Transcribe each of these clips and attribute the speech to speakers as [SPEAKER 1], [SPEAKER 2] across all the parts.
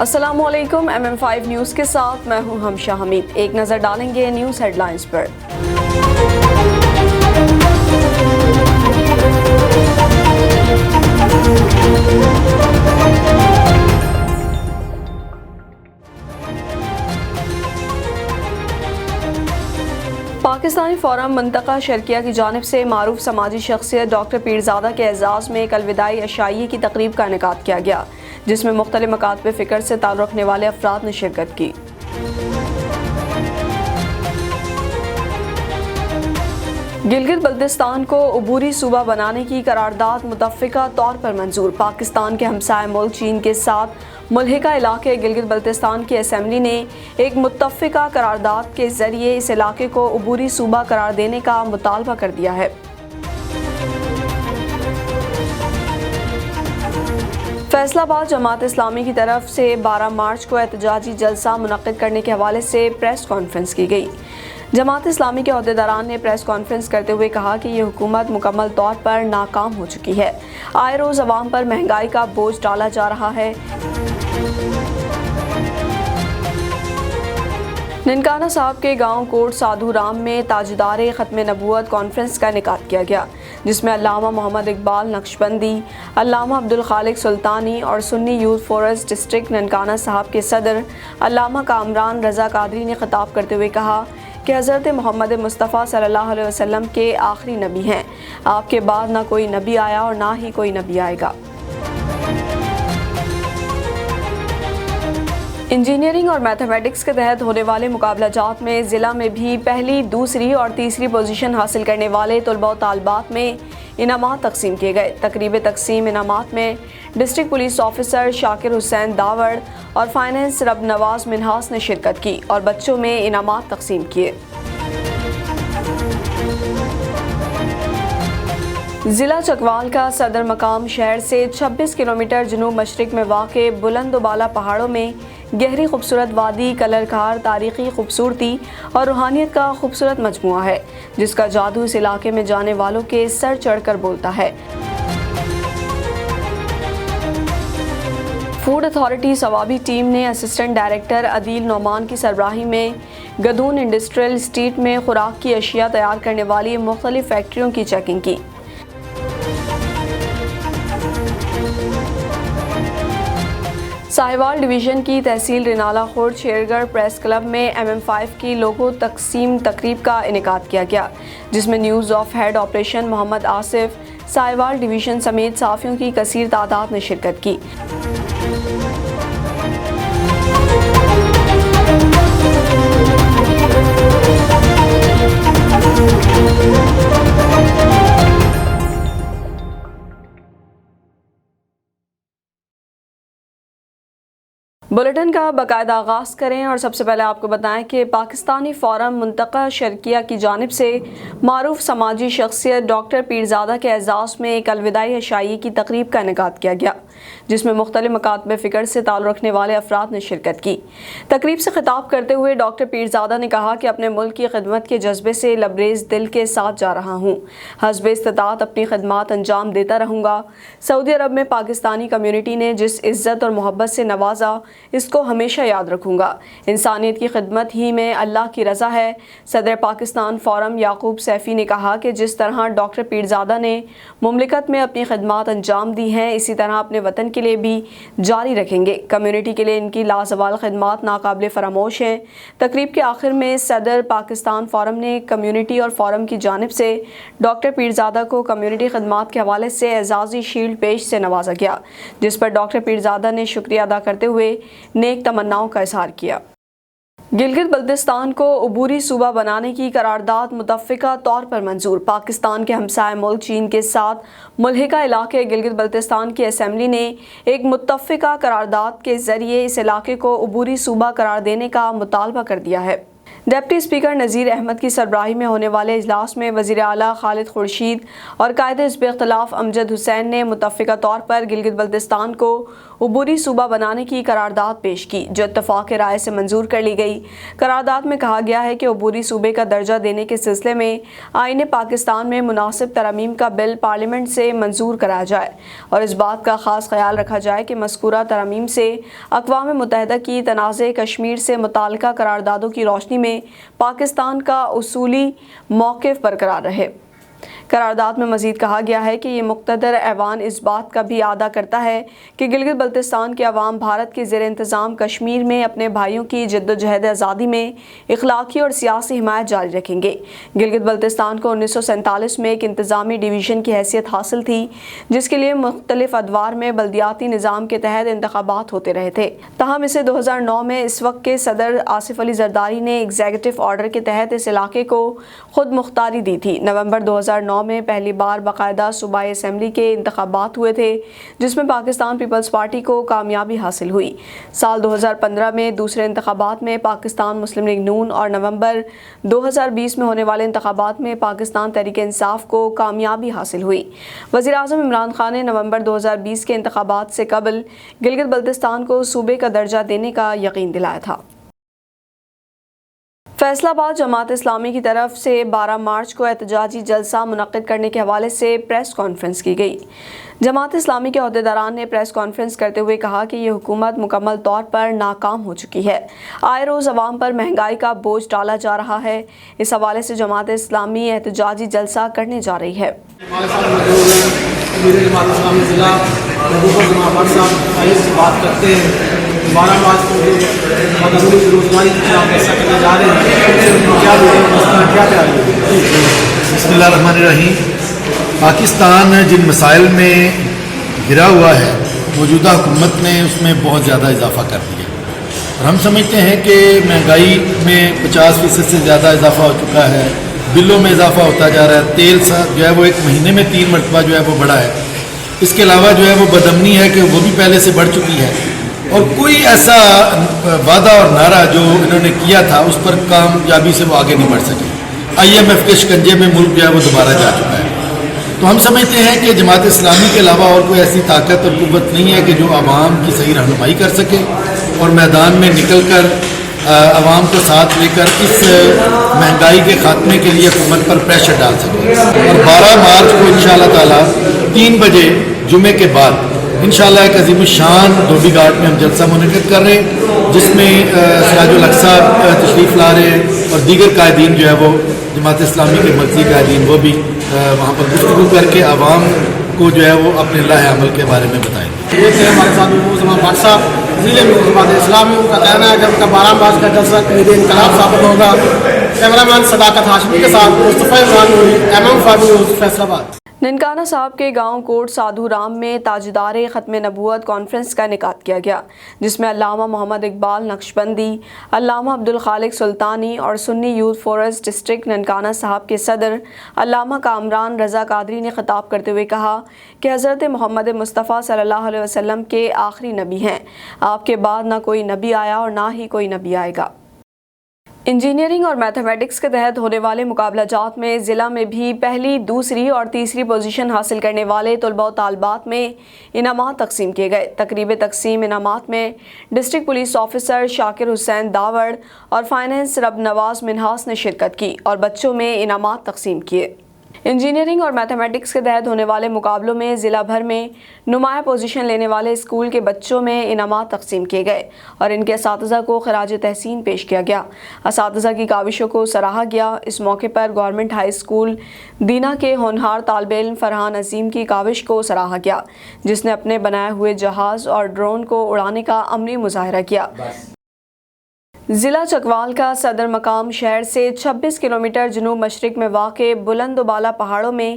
[SPEAKER 1] السلام علیکم، MM5 news کے ساتھ میں ہوں ہمشہ حمید۔ ایک نظر ڈالیں گے نیوز ہیڈ لائنز پر۔ پاکستانی فورم منطقہ شرقیہ کی جانب سے معروف سماجی شخصیت ڈاکٹر پیرزادہ کے اعزاز میں ایک الوداعی عشائیے کی تقریب کا انعقاد کیا گیا، جس میں مختلف مکاتب فکر سے تعلق رکھنے والے افراد نے شرکت کی۔ گلگت بلتستان کو عبوری صوبہ بنانے کی قرارداد متفقہ طور پر منظور۔ پاکستان کے ہمسائے ملک چین کے ساتھ ملحقہ علاقے گلگت بلتستان کی اسمبلی نے ایک متفقہ قرارداد کے ذریعے اس علاقے کو عبوری صوبہ قرار دینے کا مطالبہ کر دیا ہے۔ فیصل آباد جماعت اسلامی کی طرف سے 12 مارچ کو احتجاجی جلسہ منعقد کرنے کے حوالے سے پریس کانفرنس کی گئی۔ جماعت اسلامی کے عہدیداران نے پریس کانفرنس کرتے ہوئے کہا کہ یہ حکومت مکمل طور پر ناکام ہو چکی ہے۔ آئے روز عوام پر مہنگائی کا بوجھ ڈالا جا رہا ہے۔ ننکانہ صاحب کے گاؤں کوٹ سادھو رام میں تاجدار ختم نبوت کانفرنس کا انعقاد کیا گیا، جس میں علامہ محمد اقبال نقشبندی، علامہ عبدالخالق سلطانی اور سنی یوتھ فورس ڈسٹرکٹ ننکانہ صاحب کے صدر علامہ کامران رضا قادری نے خطاب کرتے ہوئے کہا کہ حضرت محمد مصطفیٰ صلی اللہ علیہ وسلم کے آخری نبی ہیں۔ آپ کے بعد نہ کوئی نبی آیا اور نہ ہی کوئی نبی آئے گا۔ انجینئرنگ اور میتھمیٹکس کے تحت ہونے والے مقابلہ جات میں ضلع میں بھی پہلی، دوسری اور تیسری پوزیشن حاصل کرنے والے طلباء و طالبات میں انعامات تقسیم کیے گئے۔ تقریب تقسیم انعامات میں ڈسٹرکٹ پولیس آفیسر شاکر حسین داوڑ اور فائنانس رب نواز منہاس نے شرکت کی اور بچوں میں انعامات تقسیم کیے۔ ضلع چکوال کا صدر مقام شہر سے 26 کلومیٹر جنوب مشرق میں واقع بلند و بالا پہاڑوں میں گہری خوبصورت وادی کلر کار تاریخی خوبصورتی اور روحانیت کا خوبصورت مجموعہ ہے، جس کا جادو اس علاقے میں جانے والوں کے سر چڑھ کر بولتا ہے۔ فوڈ اتھارٹی ثوابی ٹیم نے اسسٹنٹ ڈائریکٹر عدیل نعمان کی سربراہی میں گدون انڈسٹریل اسٹیٹ میں خوراک کی اشیاء تیار کرنے والی مختلف فیکٹریوں کی چیکنگ کی۔ ساہیوال ڈویژن کی تحصیل رنالہ خورد شیرگڑھ پریس کلب میں MM5 کی لوگو تقسیم تقریب کا انعقاد کیا گیا، جس میں news of head operation Muhammad Asif, Sahiwal division سمیت صحافیوں کی کثیر تعداد نے شرکت کی۔ بلیٹن کا باقاعدہ آغاز کریں اور سب سے پہلے آپ کو بتائیں کہ پاکستانی فورم منطقہ شرقیہ کی جانب سے معروف سماجی شخصیت ڈاکٹر پیرزادہ کے اعزاز میں ایک الوداعی عشائیے کی تقریب کا انعقاد کیا گیا، جس میں مختلف مکاتب فکر سے تعلق رکھنے والے افراد نے شرکت کی۔ تقریب سے خطاب کرتے ہوئے ڈاکٹر پیرزادہ نے کہا کہ اپنے ملک کی خدمت کے جذبے سے لبریز دل کے ساتھ جا رہا ہوں، حسب استطاعت اپنی خدمات انجام دیتا رہوں گا۔ سعودی عرب میں پاکستانی کمیونٹی نے جس عزت اور محبت سے نوازا، اس کو ہمیشہ یاد رکھوں گا۔ انسانیت کی خدمت ہی میں اللہ کی رضا ہے۔ صدر پاکستان فورم یعقوب سیفی نے کہا کہ جس طرح ڈاکٹر پیرزادہ نے مملکت میں اپنی خدمات انجام دی ہیں، اسی طرح اپنے وطن کے لیے بھی جاری رکھیں گے۔ کمیونٹی کے لیے ان کی لازوال خدمات ناقابل فراموش ہیں۔ تقریب کے آخر میں صدر پاکستان فورم نے کمیونٹی اور فورم کی جانب سے ڈاکٹر پیرزادہ کو کمیونٹی خدمات کے حوالے سے اعزازی شیلڈ پیش سے نوازا گیا، جس پر ڈاکٹر پیرزادہ نے شکریہ ادا کرتے ہوئے نیک تمناؤں کا اظہار کیا۔ گلگت بلتستان کو عبوری صوبہ بنانے کی قرارداد متفقہ طور پر منظور۔ پاکستان کے ہمسائے ملک چین کے ساتھ ملحقہ علاقے گلگت بلتستان کی اسمبلی نے ایک متفقہ قرارداد کے ذریعے اس علاقے کو عبوری صوبہ قرار دینے کا مطالبہ کر دیا ہے۔ ڈپٹی اسپیکر نذیر احمد کی سربراہی میں ہونے والے اجلاس میں وزیر اعلیٰ خالد خورشید اور قائد حزب اختلاف امجد حسین نے متفقہ طور پر گلگت بلتستان کو عبوری صوبہ بنانے کی قرارداد پیش کی جو اتفاق رائے سے منظور کر لی گئی۔ قرارداد میں کہا گیا ہے کہ عبوری صوبے کا درجہ دینے کے سلسلے میں آئین پاکستان میں مناسب ترامیم کا بل پارلیمنٹ سے منظور کرایا جائے اور اس بات کا خاص خیال رکھا جائے کہ مذکورہ ترامیم سے اقوام متحدہ کی تنازع کشمیر سے متعلقہ قراردادوں کی روشنی میں پاکستان کا اصولی موقف برقرار رہے۔ قرارداد میں مزید کہا گیا ہے کہ یہ مقتدر ایوان اس بات کا بھی اعادہ کرتا ہے کہ گلگت بلتستان کے عوام بھارت کے زیر انتظام کشمیر میں اپنے بھائیوں کی جدوجہد آزادی میں اخلاقی اور سیاسی حمایت جاری رکھیں گے۔ گلگت بلتستان کو 1947 میں ایک انتظامی ڈویژن کی حیثیت حاصل تھی جس کے لیے مختلف ادوار میں بلدیاتی نظام کے تحت انتخابات ہوتے رہے تھے، تاہم اسے 2009 میں اس وقت کے صدر آصف علی زرداری نے ایگزیکٹو آرڈر کے تحت اس علاقے کو خود مختاری دی تھی۔ نومبر 2009 میں پہلی بار باقاعدہ صوبائی اسمبلی کے انتخابات ہوئے تھے جس میں پاکستان پیپلز پارٹی کو کامیابی حاصل ہوئی۔ سال 2015 میں دوسرے انتخابات میں پاکستان مسلم لیگ نون اور نومبر 2020 میں ہونے والے انتخابات میں پاکستان تحریک انصاف کو کامیابی حاصل ہوئی۔ وزیر اعظم عمران خان نے نومبر 2020 کے انتخابات سے قبل گلگت بلتستان کو صوبے کا درجہ دینے کا یقین دلایا تھا۔ فیصل آباد جماعت اسلامی کی طرف سے 12 مارچ کو احتجاجی جلسہ منعقد کرنے کے حوالے سے پریس کانفرنس کی گئی۔ جماعت اسلامی کے عہدیداران نے پریس کانفرنس کرتے ہوئے کہا کہ یہ حکومت مکمل طور پر ناکام ہو چکی ہے، آئے روز عوام پر مہنگائی کا بوجھ ڈالا جا رہا ہے۔ اس حوالے سے جماعت اسلامی احتجاجی جلسہ کرنے جا رہی ہے۔
[SPEAKER 2] بسم اللہ الرحمن الرحیم۔ پاکستان جن مسائل میں گرا ہوا ہے موجودہ حکومت نے اس میں بہت زیادہ اضافہ کر دیا اور ہم سمجھتے ہیں کہ مہنگائی میں 50% سے زیادہ اضافہ ہو چکا ہے، بلوں میں اضافہ ہوتا جا رہا ہے، تیل جو ہے وہ ایک مہینے میں 3 مرتبہ جو ہے وہ بڑھا ہے۔ اس کے علاوہ جو ہے وہ بدامنی ہے کہ وہ بھی پہلے سے بڑھ چکی ہے اور کوئی ایسا وعدہ اور نعرہ جو انہوں نے کیا تھا اس پر کامیابی سے وہ آگے نہیں بڑھ سکے۔ IMF کے شکنجے میں ملک جو ہے وہ دوبارہ جا چکا ہے۔ تو ہم سمجھتے ہیں کہ جماعت اسلامی کے علاوہ اور کوئی ایسی طاقت اور قوت نہیں ہے کہ جو عوام کی صحیح رہنمائی کر سکے اور میدان میں نکل کر عوام کو ساتھ لے کر اس مہنگائی کے خاتمے کے لیے حکومت پر پریشر ڈال سکے۔ اور 12 مارچ کو انشاءاللہ تعالی 3 بجے جمعے کے بعد انشاءاللہ ایک عظیم الشان دھوبی گھاٹ میں ہم جلسہ منعقد کر رہے ہیں جس میں سراج الحق صاحب تشریف لا رہے ہیں اور دیگر قائدین جو ہے وہ جماعت اسلامی کے مرکزی قائدین وہ بھی وہاں پر گفتگو کر کے عوام کو جو ہے وہ اپنے لاہ عمل کے بارے میں بتائیں گے۔
[SPEAKER 3] یہ تھے ہمارے ساتھ محمد بٹ صاحب ضلع میں جماعت اسلامی کا کہنا ہے کہ ان کا 12 مارچ کا جلسہ قید انقلاب ثابت ہوگا۔ کیمرہ مین صداقت ہاشمی کے ساتھ مصطفیٰ عمران نوری، MM5 نیوز، فیصل آباد۔
[SPEAKER 1] ننکانہ صاحب کے گاؤں کوٹ سادھو رام میں تاجدار ختم نبوت کانفرنس کا انعقاد کیا گیا جس میں علامہ محمد اقبال نقشبندی، علامہ عبدالخالق سلطانی اور سنی یوتھ فورس ڈسٹرکٹ ننکانہ صاحب کے صدر علامہ کامران رضا قادری نے خطاب کرتے ہوئے کہا کہ حضرت محمد مصطفیٰ صلی اللہ علیہ وسلم کے آخری نبی ہیں، آپ کے بعد نہ کوئی نبی آیا اور نہ ہی کوئی نبی آئے گا۔ انجینئرنگ اور میتھمیٹکس کے تحت ہونے والے مقابلہ جات میں ضلع میں بھی پہلی، دوسری اور تیسری پوزیشن حاصل کرنے والے طلباء و طالبات میں انعامات تقسیم کیے گئے۔ تقریب تقسیم انعامات میں ڈسٹرکٹ پولیس آفیسر شاکر حسین داوڑ اور فائنانس رب نواز منہاس نے شرکت کی اور بچوں میں انعامات تقسیم کیے۔ انجینئرنگ اور میتھمیٹکس کے تحت ہونے والے مقابلوں میں ضلع بھر میں نمایاں پوزیشن لینے والے اسکول کے بچوں میں انعامات تقسیم کیے گئے اور ان کے اساتذہ کو خراج تحسین پیش کیا گیا۔ اساتذہ کی کاوشوں کو سراہا گیا۔ اس موقع پر گورنمنٹ ہائی اسکول دینا کے ہونہار طالب علم فرحان عظیم کی کاوش کو سراہا گیا جس نے اپنے بنائے ہوئے جہاز اور ڈرون کو اڑانے کا عملی مظاہرہ کیا۔ ضلع چکوال کا صدر مقام شہر سے 26 کلومیٹر جنوب مشرق میں واقع بلند و بالا پہاڑوں میں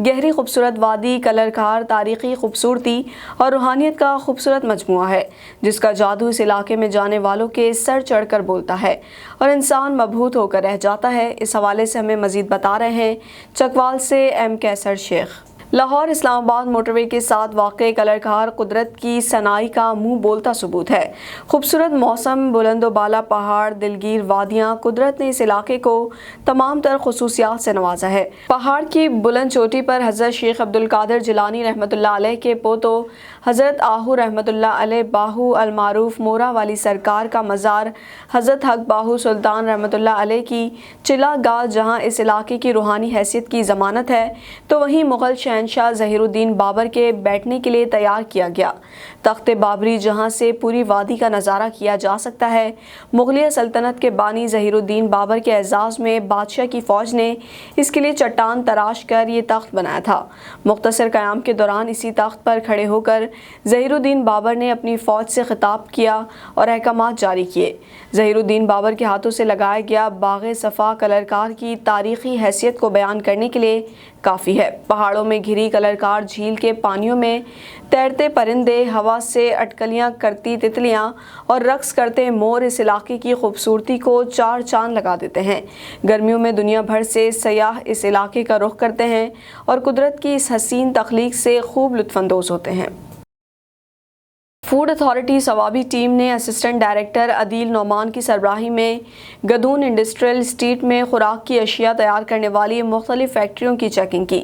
[SPEAKER 1] گہری خوبصورت وادی کلر کار تاریخی خوبصورتی اور روحانیت کا خوبصورت مجموعہ ہے جس کا جادو اس علاقے میں جانے والوں کے سر چڑھ کر بولتا ہے اور انسان مبہوت ہو کر رہ جاتا ہے۔ اس حوالے سے ہمیں مزید بتا رہے ہیں چکوال سے M کیسر شیخ۔ لاہور اسلام آباد موٹر وے کے ساتھ واقع کلر کار قدرت کی صناعی کا منہ بولتا ثبوت ہے۔ خوبصورت موسم، بلند و بالا پہاڑ، دلگیر وادیاں، قدرت نے اس علاقے کو تمام تر خصوصیات سے نوازا ہے۔ پہاڑ کی بلند چوٹی پر حضرت شیخ عبدالقادر جیلانی رحمۃ اللہ علیہ کے پوتو حضرت آہو رحمۃ اللہ علیہ باہو المعروف مورا والی سرکار کا مزار، حضرت حق باہو سلطان رحمۃ اللہ علیہ کی چلا گاہ جہاں اس علاقے کی روحانی حیثیت کی ضمانت ہے، تو وہیں مغل شہنشاہ ظہیر الدین بابر کے بیٹھنے کے لیے تیار کیا گیا تخت بابری جہاں سے پوری وادی کا نظارہ کیا جا سکتا ہے۔ مغلیہ سلطنت کے بانی ظہیر الدین بابر کے اعزاز میں بادشاہ کی فوج نے اس کے لیے چٹان تراش کر یہ تخت بنایا تھا۔ مختصر قیام کے دوران اسی تخت پر کھڑے ہو کر ظہیر الدین بابر نے اپنی فوج سے خطاب کیا اور احکامات جاری کیے۔ ظہیر الدین بابر کے ہاتھوں سے لگایا گیا باغ صفا کلرکار کی تاریخی حیثیت کو بیان کرنے کے لیے کافی ہے۔ پہاڑوں میں گھری کلرکار جھیل کے پانیوں میں تیرتے پرندے، ہوا سے اٹکلیاں کرتی تتلیاں اور رقص کرتے مور اس علاقے کی خوبصورتی کو چار چاند لگا دیتے ہیں۔ گرمیوں میں دنیا بھر سے سیاح اس علاقے کا رخ کرتے ہیں اور قدرت کی اس حسین تخلیق سے خوب لطف اندوز ہوتے ہیں۔ فوڈ اتھارٹی ثوابی ٹیم نے اسسٹنٹ ڈائریکٹر عدیل نعمان کی سربراہی میں گدون انڈسٹریل اسٹیٹ میں خوراک کی اشیاء تیار کرنے والی مختلف فیکٹریوں کی چیکنگ کی۔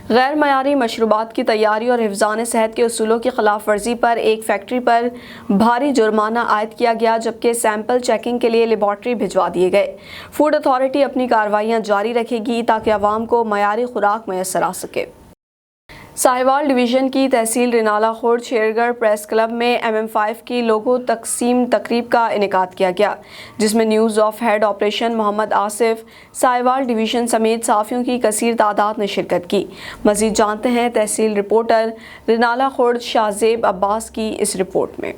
[SPEAKER 1] غیر معیاری مشروبات کی تیاری اور حفظان صحت کے اصولوں کی خلاف ورزی پر ایک فیکٹری پر بھاری جرمانہ عائد کیا گیا، جبکہ سیمپل چیکنگ کے لیے لیبارٹری بھجوا دیے گئے۔ فوڈ اتھارٹی اپنی کارروائیاں جاری رکھے گی تاکہ عوام کو معیاری خوراک میسر آ سکے۔ ساہیوال ڈویژن کی تحصیل رنالہ خورد شیرگڑھ پریس کلب میں MM5 کی لوگو تقسیم تقریب کا انعقاد کیا گیا، جس میں news of head operation Muhammad Asif, Sahiwal division سمیت صحافیوں کی کثیر تعداد نے شرکت کی۔ مزید جانتے ہیں تحصیل رپورٹر رنالہ خورد شاہ زیب عباس کی اس رپورٹ میں۔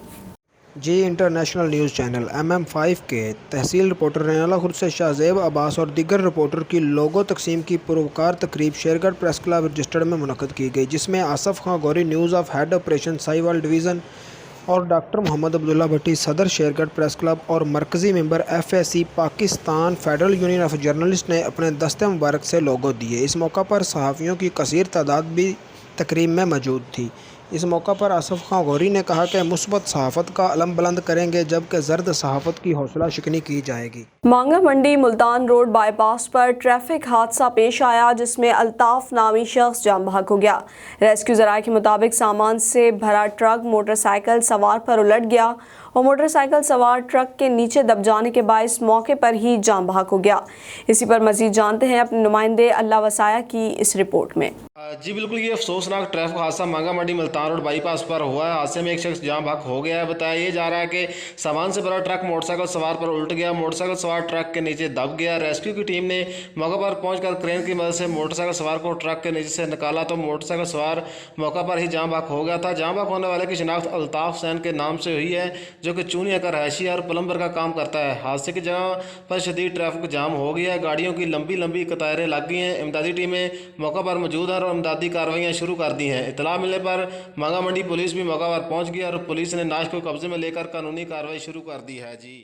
[SPEAKER 4] جی انٹرنیشنل نیوز چینل MM5 کے تحصیل رپورٹر رنالہ خورد سے شاہ زیب عباس اور دیگر رپورٹر کی لوگو تقسیم کی پروکار تقریب شیرگڑھ پریس کلب رجسٹرڈ میں منعقد کی گئی، جس میں Asif Khan Gori news of head operation Sahiwal division اور ڈاکٹر محمد عبداللہ بھٹی صدر شیرگڑھ پریس کلب اور مرکزی member FAC Pakistan federal union of journalist نے اپنے دست مبارک سے لوگو دیے۔ اس موقع پر صحافیوں کی کثیر تعداد بھی تقریب میں موجود تھی۔ اس موقع پر آصف خان غوری نے کہا کہ مثبت صحافت کا علم بلند کریں گے، جبکہ زرد صحافت کی حوصلہ شکنی کی جائے گی۔
[SPEAKER 1] مانگا منڈی Multan road by pass per traffic حادثہ پیش آیا، جس میں الطاف نامی شخص جاں بحق ہو گیا۔ ریسکیو ذرائع کے مطابق سامان سے بھرا ٹرک موٹر سائیکل سوار پر الٹ گیا اور موٹر سائیکل سوار ٹرک کے نیچے دب جانے کے باعث موقع پر ہی جاں بحق ہو گیا۔ اسی پر مزید جانتے ہیں اپنے نمائندے اللہ وسایہ کی اس رپورٹ میں۔
[SPEAKER 5] جی بالکل، یہ افسوسناک ٹریفک حادثہ مانگا منڈی ملتان روڈ بائی پاس پر ہوا ہے۔ حادثے میں ایک شخص جاں بحق ہو گیا ہے۔ بتایا یہ جا رہا ہے کہ سامان سے بھرا ٹرک موٹر سائیکل سوار پر الٹ گیا، موٹر سائیکل سوار ٹرک کے نیچے دب گیا۔ ریسکیو کی ٹیم نے موقع پر پہنچ کر کرین کی مدد سے موٹر سائیکل سوار کو ٹرک کے نیچے سے نکالا تو موٹر سائیکل سوار موقع پر ہی جاں بحق ہو گیا تھا۔ جاں بحق ہونے والے کی شناخت الطاف حسین کے نام سے ہوئی ہے، جو کہ چونیا کا رہائشی اور پلمبر کا کام کرتا ہے۔ حادثے کی جگہ پر شدید ٹریفک جام ہو گیا ہے، گاڑیوں کی لمبی قطاریں لگ گئی ہیں۔ امدادی ٹیمیں موقع پر موجود ہیں اور امدادی کارروائیاں شروع کر دی ہیں۔ اطلاع ملنے پر مانگا منڈی پولیس بھی موقع پر پہنچ گئی اور پولیس نے ناش کو قبضے میں لے کر قانونی کارروائی شروع کر دی ہے۔ جی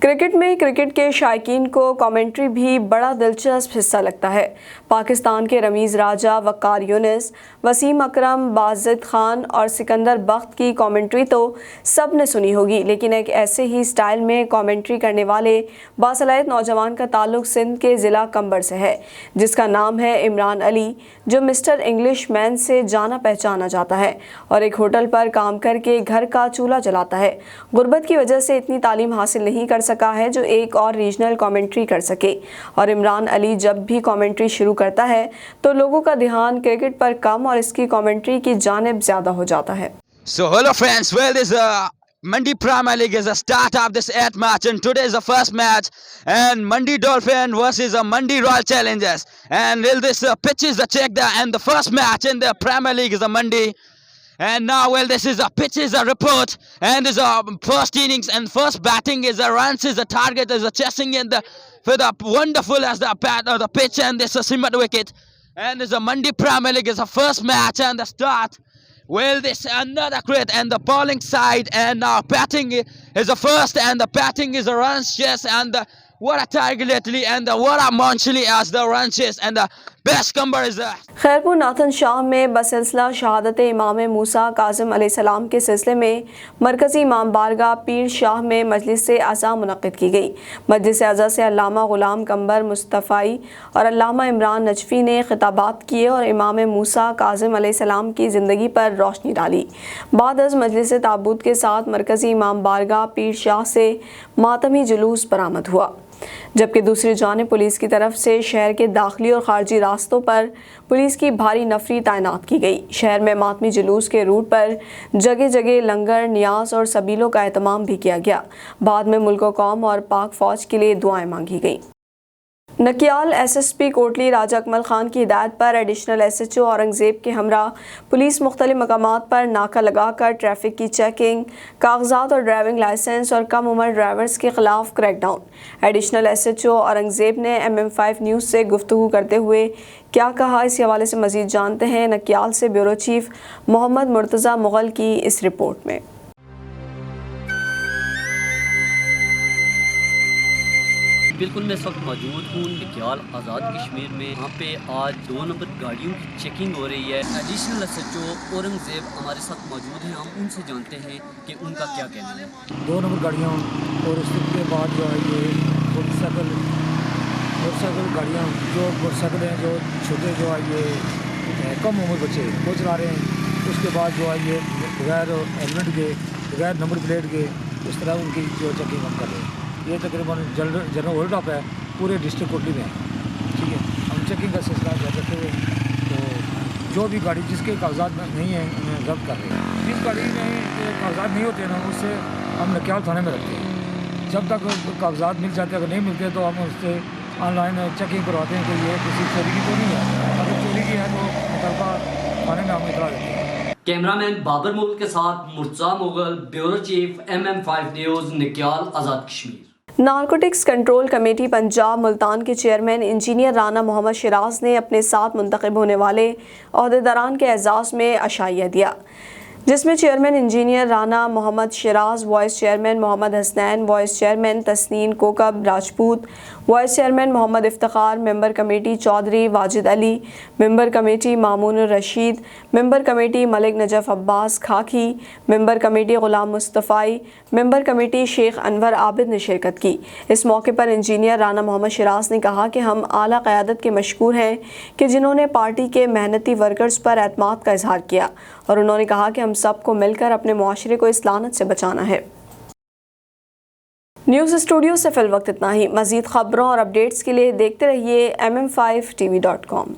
[SPEAKER 1] کرکٹ میں کرکٹ کے شائقین کو کامنٹری بھی بڑا دلچسپ حصہ لگتا ہے۔ پاکستان کے رمیز راجہ، وقار یونس، وسیم اکرم، بازد خان اور سکندر بخت کی کامنٹری تو سب نے سنی ہوگی، لیکن ایک ایسے ہی سٹائل میں کامنٹری کرنے والے باصلاحیت نوجوان کا تعلق سندھ کے ضلع کمبر سے ہے، جس کا نام ہے عمران علی، جو مسٹر انگلش مین سے جانا پہچانا جاتا ہے اور ایک ہوٹل پر کام کر کے گھر کا چولہا جلاتا ہے۔ غربت کی وجہ سے اتنی تعلیم حاصل نہیں کر سکا ہے جو ایک اور ریجنل کامنٹری کر سکے، اور عمران علی جب بھی کامنٹری شروع کرتا ہے تو لوگوں کا دھیان کرکٹ پر کم اور اس کی کامنٹری کی جانب زیادہ ہو جاتا ہے۔
[SPEAKER 6] So hello friends, well this Mandi Premier League is the start of this 8th match and today is the first match and Mandi Dolphin versus Mandi Royal Challengers, and well this pitch is the check there and the first match in the Premier League is the Mandi. And now, well, this is a pitch is a report, and this is a first innings and first batting is a runs is a target is a chasing in the for the wonderful as the bat or the pitch, and this is a simmered wicket, and this is a Mandi Premier League is the first match and the start. Well, this another crit and the bowling side, and now batting is the first and the batting is a runs chase, and the what a target lately and the what a monthly as the run chase, and the Best comeback is that.
[SPEAKER 1] Khairpur Nathan Shah میں بسلسلہ شہادت امام موسیٰ کاظم علیہ السلام کے سلسلے میں مرکزی امام بارگاہ پیر شاہ میں مجلس اعزا منعقد کی گئی۔ مجلس اعزا سے علامہ غلام قمبر مصطفی اور علامہ عمران نجفی نے خطابات کیے اور امام موسیٰ کاظم علیہ السلام کی زندگی پر روشنی ڈالی۔ بعد از مجلس تابوت کے ساتھ مرکزی امام بارگاہ پیر شاہ سے ماتمی جلوس برآمد ہوا، جبکہ دوسری جانب پولیس کی طرف سے شہر کے داخلی اور خارجی راستوں پر پولیس کی بھاری نفری تعینات کی گئی۔ شہر میں ماتمی جلوس کے روٹ پر جگہ جگہ لنگر، نیاز اور سبیلوں کا اہتمام بھی کیا گیا۔ بعد میں ملک و قوم اور پاک فوج کے لیے دعائیں مانگی گئیں۔ Nakyal S S P Kotli Raja Akmal Khan کی ہدایت پر additional S H O Aurangzeb کے ہمراہ پولیس مختلف مقامات پر ناکہ لگا کر ٹریفک کی چیکنگ، کاغذات اور ڈرائیونگ لائسنس اور کم عمر ڈرائیورز کے خلاف crackdown. Additional S H O Aurangzeb نے MM5 نیوز سے گفتگو کرتے ہوئے کیا کہا، اس حوالے سے مزید جانتے ہیں نکیال سے بیورو چیف محمد مرتضی مغل کی اس رپورٹ میں۔
[SPEAKER 7] بالکل میں اس وقت موجود ہوں نکیال آزاد کشمیر میں۔ یہاں پہ آج 2 نمبر گاڑیوں کی چیکنگ ہو رہی ہے۔ Additional S H O Aurangzeb ہمارے ساتھ موجود ہیں، ہم ان سے جانتے ہیں کہ ان کا کیا کہنا ہے۔
[SPEAKER 8] 2 نمبر گاڑیاں اور اس کے بعد جو ہے یہ موٹر سائیکل گاڑیاں، جو موٹر سائیکل ہیں جو چھوٹے جو ہے یہ کم عمر بچے وہ چلا رہے ہیں، اس کے بعد جو ہے یہ بغیر ہیلمٹ کے، بغیر نمبر پلیٹ کے، اس طرح ان کی جو چیکنگ ہم کر رہے ہیں۔ یہ تقریباً جنرل ہولڈ اپ ہے پورے ڈسٹرکٹ کوٹلی میں، ٹھیک ہے۔ ہم چیکنگ کا سلسلہ جاری رکھتے ہوئے تو جو بھی گاڑی جس کے کاغذات نہیں ہیں انہیں ضبط کر رہے ہیں۔ جس گاڑی میں کاغذات نہیں ہوتے ہیں نا اس سے ہم نکیال تھانے میں رکھتے ہیں، جب تک کاغذات مل جاتے ہیں، اگر نہیں ملتے تو ہم اس سے آن لائن چیکنگ کرواتے ہیں کہ یہ کسی چوری کی تو نہیں ہے، اگر چوری کی ہے تو متعلقہ تھانے میں ہم اطلاع دیتے ہیں۔
[SPEAKER 7] کیمرہ مین بابر ملک کے ساتھ Murtaza Mughal, bureau chief MM5 news, Nakyal Azad Kashmir.
[SPEAKER 1] Narcotics control committee Punjab Multan کے چیئرمین انجینئر رانا محمد شیراز نے اپنے ساتھ منتخب ہونے والے عہدیداران کے اعزاز میں عشائیہ دیا، جس میں chairman engineer Rana Muhammad Shiraz, vice chairman محمد حسنین، وائس چیئرمین تسنیم کوکب راجپوت، وائس چیئرمین محمد افتخار، ممبر کمیٹی چودھری واجد علی، ممبر کمیٹی مامون الرشید، ممبر کمیٹی ملک نجف عباس کھاکی، ممبر کمیٹی غلام مصطفی، ممبر کمیٹی شیخ انور عابد نے شرکت کی۔ اس موقع پر انجینئر رانا محمد شیراز نے کہا کہ ہم اعلیٰ قیادت کے مشکور ہیں کہ جنہوں نے پارٹی کے محنتی ورکرز پر اعتماد کا اظہار کیا، اور انہوں نے کہا کہ ہم سب کو مل کر اپنے معاشرے کو اس لعنت سے بچانا ہے۔ نیوز اسٹوڈیو سے فی الوقت اتنا ہی۔ مزید خبروں اور اپڈیٹس کے لیے دیکھتے رہیے MM5TV.com۔